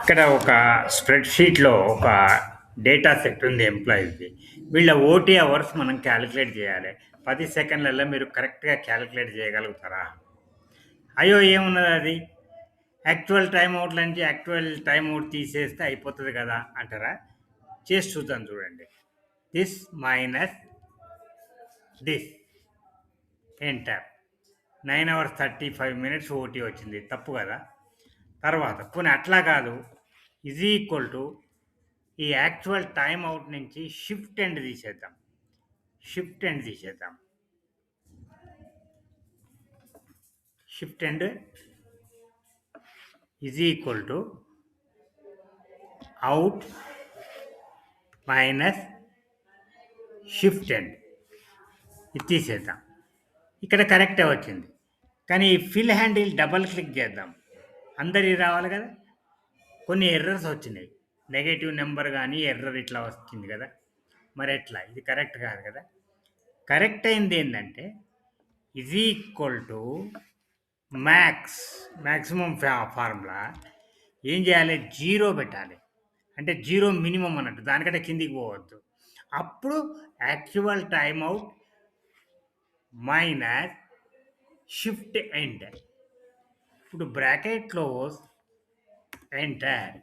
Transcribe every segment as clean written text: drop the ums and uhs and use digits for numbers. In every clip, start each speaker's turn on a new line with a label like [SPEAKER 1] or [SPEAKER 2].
[SPEAKER 1] ఇక్కడ ఒక స్ప్రెడ్‌షీట్‌లో ఒక డేటా సెట్ ఉంది ఎంప్లాయీస్‌ది. వీళ్ళ ఓటీ అవర్స్ మనం కాలిక్యులేట్ చేయాలి. 10 సెకన్లలో మీరు కరెక్ట్‌గా కాలిక్యులేట్ చేయగలుగుతారా? అయ్యో! ఏమున్నదది? యాక్చువల్ టైమ్ అవుట్‌ల నుంచి యాక్చువల్ టైమ్ అవుట్ తీసేస్తే అయిపోతది కదా! అంటారా? చేసి చూద్దాం చూడండి. This minus this enter. 9 hours 35 minutes OT వచ్చింది. తప్పు కదా! తర్వాత పోనీ అట్లా కాదు. ఈక్వల్ టు ఈ యాక్చువల్ టైమ్ అవుట్ నుంచి షిఫ్ట్ ఎండ్ తీసేద్దాం. షిఫ్ట్ ఎండ్ తీసేద్దాం. Shift end equal to out minus shift end. ఇది తీసేద్దాం. ఇక్కడ కరెక్టే వచ్చింది. కానీ ఈ ఫిల్ హ్యాండిల్ డబల్ క్లిక్ చేద్దాం. అందరివి రావాలి కదా! కొన్ని ఎర్రర్స్ వచ్చినాయి. నెగెటివ్ నెంబర్ గానీ ఎర్రర్ ఇట్లా వచ్చింది కదా! మరెట్లా? ఇది కరెక్ట్ కాదు కదా! కరెక్ట్ అయింది ఏందంటే ఈక్వల్ టు మాక్సిమం ఫార్ములా ఏం చేయాలి? 0 పెట్టాలి. అంటే 0 మినిమమ్ అన్నట్టు. దానికంటే కిందికి పోవద్దు. అప్పుడు actual time out minus shift end. ఇప్పుడు బ్రాకెట్ క్లోజ్ ఎంటర్.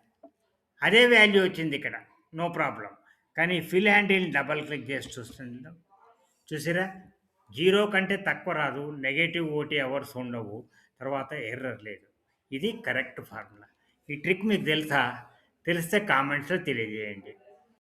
[SPEAKER 1] అదే వాల్యూ వచ్చింది ఇక్కడ. No problem. కానీ ఫిల్ హ్యాండిల్ డబల్ క్లిక్ చేసి చూస్తుందాం. చూసారా? 0 కంటే తక్కువ రాదు. నెగెటివ్ ఓటీ అవర్స్ ఉండవు. తర్వాత ఎర్రర్ లేదు. ఇది కరెక్ట్ ఫార్ములా. ఈ ట్రిక్ మీకు తెలుసా? తెలిస్తే కామెంట్స్‌లో తెలియజేయండి.